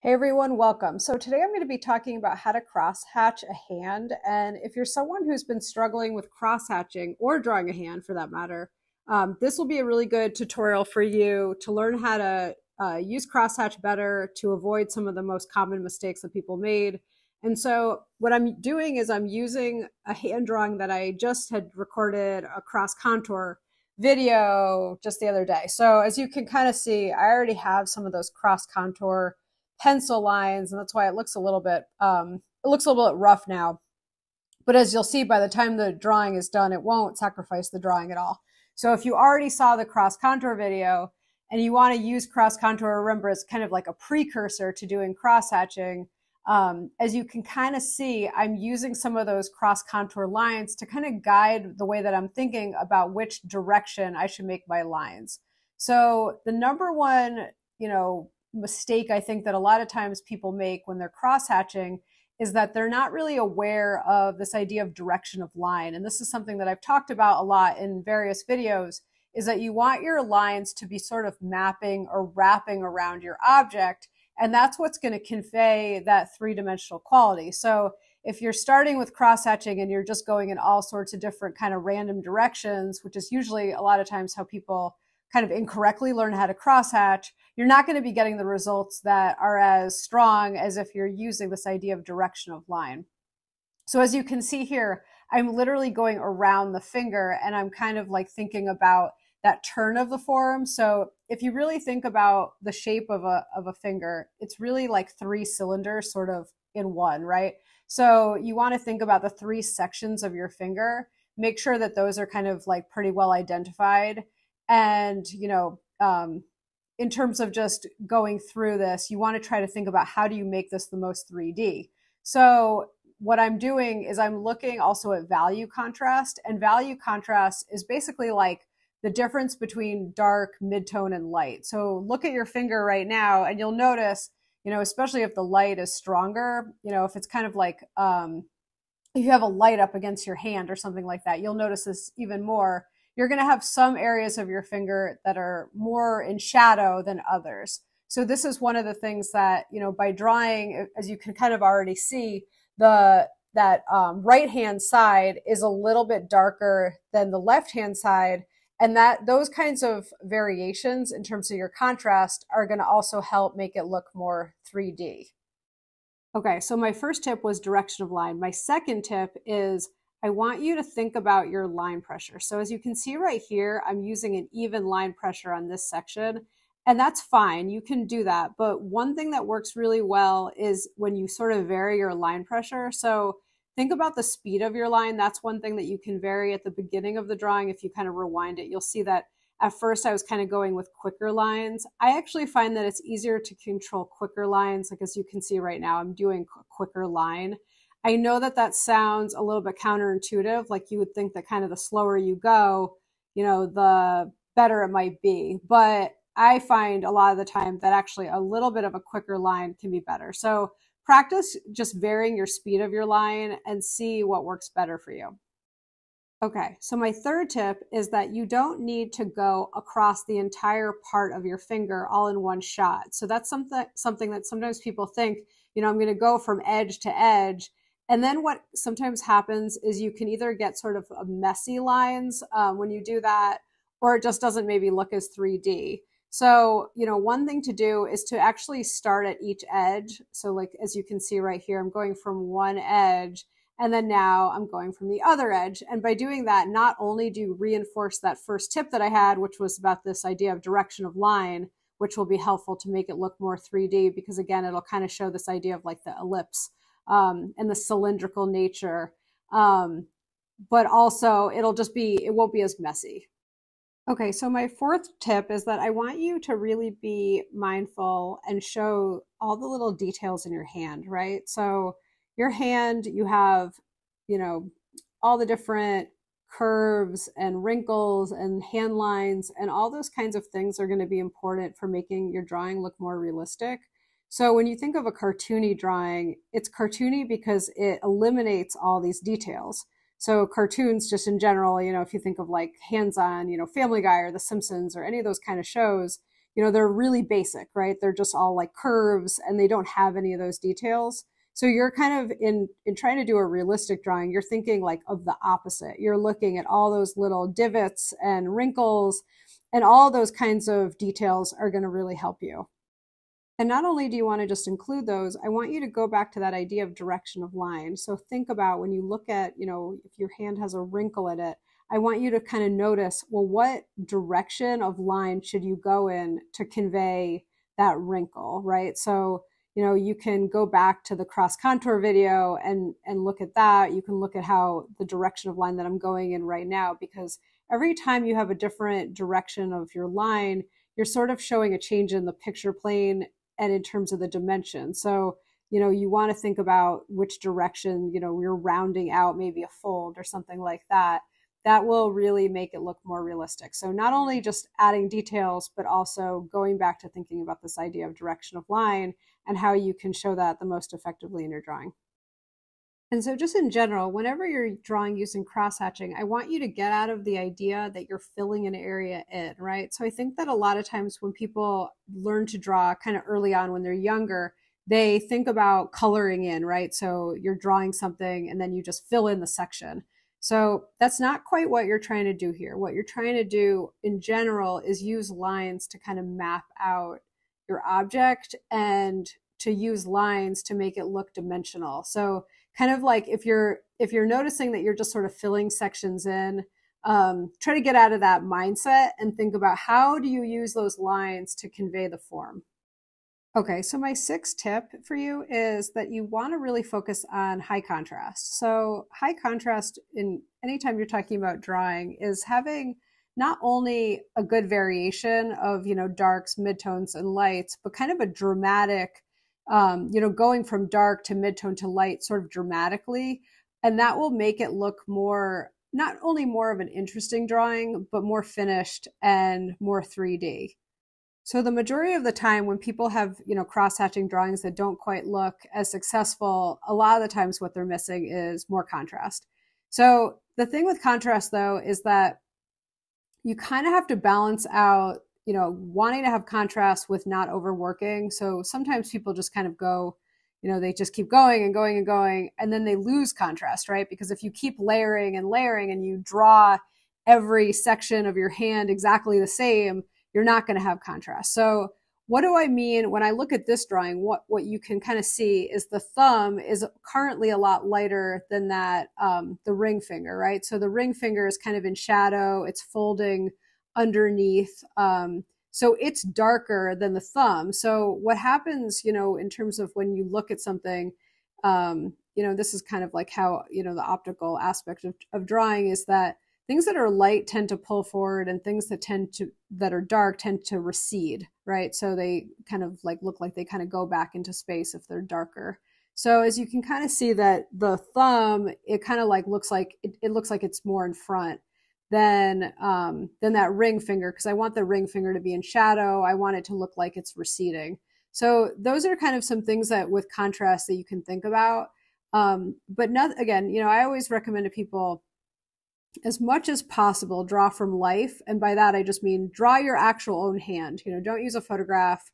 Hey everyone, welcome. So today I'm going to be talking about how to cross-hatch a hand. And if you're someone who's been struggling with cross-hatching or drawing a hand for that matter, this will be a really good tutorial for you to learn how to use crosshatch better, to avoid some of the most common mistakes that people made. And so what I'm doing is I'm using a hand drawing that I just had recorded a cross contour video just the other day. So as you can kind of see, I already have some of those cross contour pencil lines, and that's why it looks a little bit rough now. But as you'll see, by the time the drawing is done, it won't sacrifice the drawing at all. So if you already saw the cross contour video and you want to use cross contour, remember it's kind of like a precursor to doing cross hatching. As you can kind of see, I'm using some of those cross contour lines to kind of guide the way that I'm thinking about which direction I should make my lines. So the number one, mistake I think that a lot of times people make when they're cross hatching is that they're not really aware of this idea of direction of line. And this is something that I've talked about a lot in various videos, is that you want your lines to be sort of mapping or wrapping around your object. And that's what's going to convey that three-dimensional quality. So if you're starting with cross-hatching and you're just going in all sorts of different kind of random directions, which is usually a lot of times how people kind of incorrectly learn how to crosshatch, you're not going to be getting the results that are as strong as if you're using this idea of direction of line. So as you can see here, I'm literally going around the finger and I'm kind of like thinking about that turn of the forearm. So if you really think about the shape of a finger, it's really like three cylinders sort of in one, right? So you want to think about the three sections of your finger, make sure that those are kind of like pretty well identified. And, in terms of just going through this, you want to try to think about how do you make this the most 3D. So what I'm doing is I'm looking also at value contrast, and value contrast is basically like the difference between dark, midtone, and light. So look at your finger right now and you'll notice, especially if the light is stronger, if it's kind of like, if you have a light up against your hand or something like that, you'll notice this even more. You're going to have some areas of your finger that are more in shadow than others. So this is one of the things that, by drawing, as you can kind of already see, that right hand side is a little bit darker than the left hand side. And that those kinds of variations in terms of your contrast are going to also help make it look more 3D. Okay, so my first tip was direction of line. My second tip is I want you to think about your line pressure. So as you can see right here, I'm using an even line pressure on this section, and that's fine. You can do that. But one thing that works really well is when you sort of vary your line pressure. So think about the speed of your line. That's one thing that you can vary at the beginning of the drawing. If you kind of rewind it, you'll see that at first I was kind of going with quicker lines. I actually find that it's easier to control quicker lines. Like as you can see right now, I'm doing a quicker line. I know that that sounds a little bit counterintuitive. Like you would think that kind of the slower you go, the better it might be. But I find a lot of the time that actually a little bit of a quicker line can be better. So practice just varying your speed of your line and see what works better for you. Okay, so my third tip is that you don't need to go across the entire part of your finger all in one shot. So that's something that sometimes people think, I'm going to go from edge to edge. And then what sometimes happens is you can either get sort of messy lines when you do that, or it just doesn't maybe look as 3D. So, one thing to do is to actually start at each edge. So like, as you can see right here, I'm going from one edge and then now I'm going from the other edge. And by doing that, not only do you reinforce that first tip that I had, which was about this idea of direction of line, which will be helpful to make it look more 3D, because again, it'll kind of show this idea of like the ellipse and the cylindrical nature. But also it won't be as messy. Okay, so my fourth tip is that I want you to really be mindful and show all the little details in your hand, right? So your hand, you have, all the different curves and wrinkles and hand lines, and all those kinds of things are going to be important for making your drawing look more realistic. So when you think of a cartoony drawing, it's cartoony because it eliminates all these details. So cartoons just in general, if you think of like hands-on, Family Guy or The Simpsons or any of those kind of shows, they're really basic, right? They're just all like curves and they don't have any of those details. So you're kind of in trying to do a realistic drawing, you're thinking like of the opposite. You're looking at all those little divots and wrinkles, and all those kinds of details are going to really help you. And not only do you want to just include those, I want you to go back to that idea of direction of line. So think about when you look at, if your hand has a wrinkle in it, I want you to kind of notice, well, what direction of line should you go in to convey that wrinkle, right? So, you can go back to the cross contour video and look at that. You can look at how the direction of line that I'm going in right now, because every time you have a different direction of your line, you're sort of showing a change in the picture plane and in terms of the dimension. So, you want to think about which direction, you're rounding out maybe a fold or something like that. That will really make it look more realistic. So not only just adding details, but also going back to thinking about this idea of direction of line and how you can show that the most effectively in your drawing. And so just in general, whenever you're drawing using cross-hatching, I want you to get out of the idea that you're filling an area in, right? So I think that a lot of times when people learn to draw kind of early on when they're younger, they think about coloring in, right? So you're drawing something and then you just fill in the section. So that's not quite what you're trying to do here. What you're trying to do in general is use lines to kind of map out your object and to use lines to make it look dimensional. So kind of like if you're noticing that you're just sort of filling sections in, try to get out of that mindset and think about how do you use those lines to convey the form. Okay, so my sixth tip for you is that you want to really focus on high contrast. So high contrast in anytime you're talking about drawing is having not only a good variation of, darks, midtones, and lights, but kind of a dramatic, going from dark to midtone to light sort of dramatically. And that will make it look more, not only more of an interesting drawing, but more finished and more 3D. So the majority of the time when people have, cross-hatching drawings that don't quite look as successful, a lot of the times what they're missing is more contrast. So the thing with contrast though, is that you kind of have to balance out, wanting to have contrast with not overworking. So sometimes people just kind of go, they just keep going and going and going, and then they lose contrast, right? Because if you keep layering and layering and you draw every section of your hand exactly the same, you're not going to have contrast. So what do I mean when I look at this drawing? What you can kind of see is the thumb is currently a lot lighter than that, the ring finger, right? So the ring finger is kind of in shadow. It's folding underneath. So it's darker than the thumb. So what happens, in terms of when you look at something, this is kind of like how, the optical aspect of drawing is that things that are light tend to pull forward and things that are dark tend to recede, right? So they kind of like look like they kind of go back into space if they're darker. So as you can kind of see that the thumb, it kind of like looks like it looks like it's more in front than that ring finger, because I want the ring finger to be in shadow. I want it to look like it's receding. So those are kind of some things that with contrast that you can think about. But not, again, I always recommend to people, as much as possible, draw from life. And by that, I just mean draw your actual own hand. Don't use a photograph.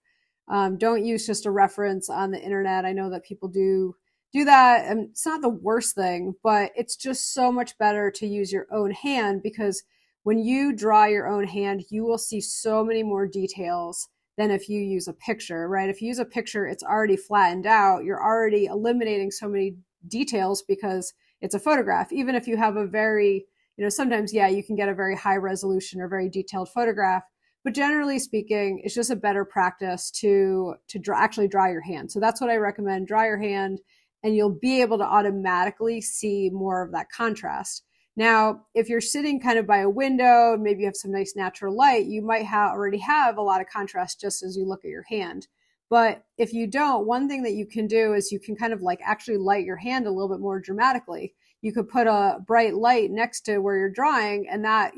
Don't use just a reference on the internet. I know that people do that, and it's not the worst thing, but it's just so much better to use your own hand, because when you draw your own hand, you will see so many more details than if you use a picture, right? If you use a picture, it's already flattened out. You're already eliminating so many details because it's a photograph. Even if you have a very, sometimes, yeah, you can get a very high resolution or very detailed photograph, but generally speaking, it's just a better practice to actually draw your hand. So that's what I recommend. Draw your hand, and you'll be able to automatically see more of that contrast. Now, if you're sitting kind of by a window, maybe you have some nice natural light, you might already have a lot of contrast just as you look at your hand. But if you don't, one thing that you can do is you can kind of like actually light your hand a little bit more dramatically. You could put a bright light next to where you're drawing, and that,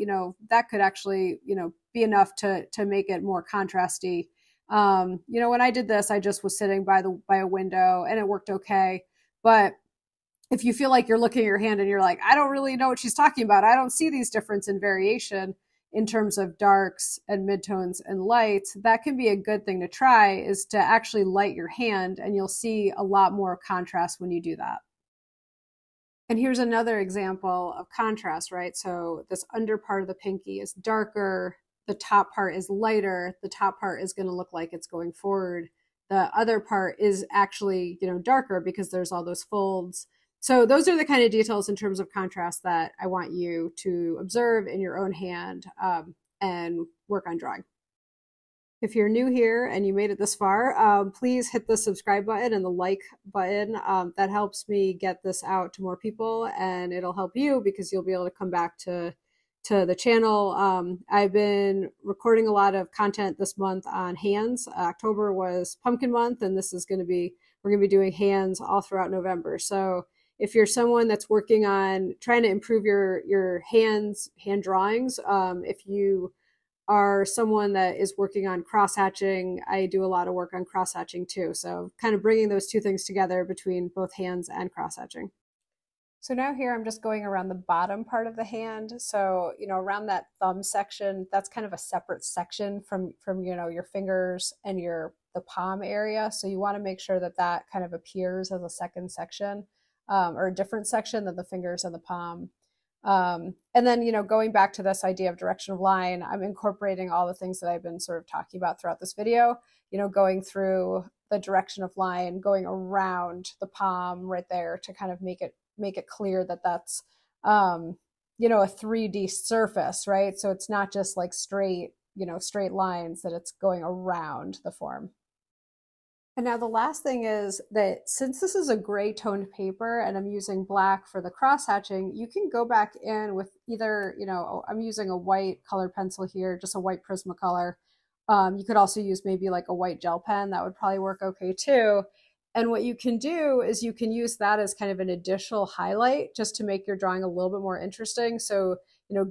that could actually, be enough to make it more contrasty. When I did this, I just was sitting by a window and it worked okay. But if you feel like you're looking at your hand and you're like, I don't really know what she's talking about, I don't see these difference in variation, in terms of darks and midtones and lights, that can be a good thing to try, is to actually light your hand, and you'll see a lot more contrast when you do that. And here's another example of contrast, right? So this under part of the pinky is darker, the top part is lighter, the top part is going to look like it's going forward. The other part is actually, darker because there's all those folds. So those are the kind of details in terms of contrast that I want you to observe in your own hand and work on drawing. If you're new here and you made it this far, please hit the subscribe button and the like button. That helps me get this out to more people, and it'll help you because you'll be able to come back to the channel. I've been recording a lot of content this month on hands. October was pumpkin month, and we're going to be doing hands all throughout November. So if you're someone that's working on trying to improve your hand drawings, if you are someone that is working on cross-hatching, I do a lot of work on cross-hatching too. So kind of bringing those two things together between both hands and cross-hatching. So now here I'm just going around the bottom part of the hand. So, around that thumb section, that's kind of a separate section from your fingers and the palm area. So you want to make sure that kind of appears as a second section, or a different section than the fingers and the palm. And then, going back to this idea of direction of line, I'm incorporating all the things that I've been sort of talking about throughout this video, going through the direction of line, going around the palm right there to kind of make it clear that that's, a 3D surface, right? So it's not just like straight lines, that it's going around the form. And now the last thing is that since this is a gray toned paper and I'm using black for the cross hatching, you can go back in with either, I'm using a white colored pencil here, just a white Prismacolor. You could also use maybe like a white gel pen. That would probably work okay too. And what you can do is you can use that as kind of an additional highlight just to make your drawing a little bit more interesting. So,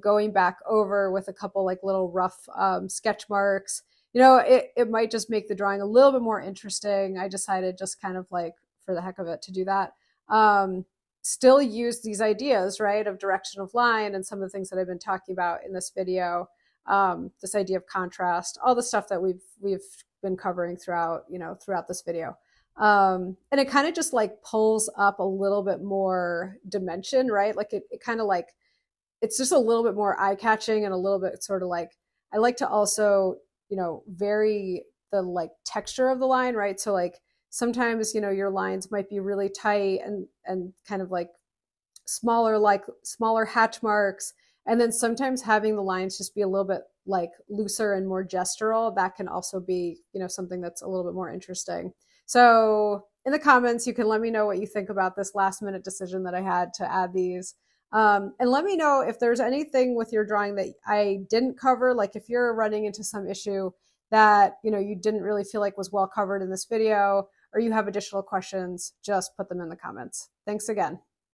going back over with a couple like little rough sketch marks, it might just make the drawing a little bit more interesting. I decided just kind of like for the heck of it to do that. Still use these ideas, right, of direction of line and some of the things that I've been talking about in this video. This idea of contrast, all the stuff that we've been covering throughout this video. And it kind of just like pulls up a little bit more dimension, right? Like it kind of like, it's just a little bit more eye-catching and a little bit sort of like, I like to also vary the like texture of the line, right? So like sometimes, your lines might be really tight and kind of like smaller hatch marks. And then sometimes having the lines just be a little bit like looser and more gestural, that can also be, something that's a little bit more interesting. So in the comments, you can let me know what you think about this last minute decision that I had to add these. And let me know if there's anything with your drawing that I didn't cover, like if you're running into some issue that, you didn't really feel like was well covered in this video, or you have additional questions, just put them in the comments. Thanks again.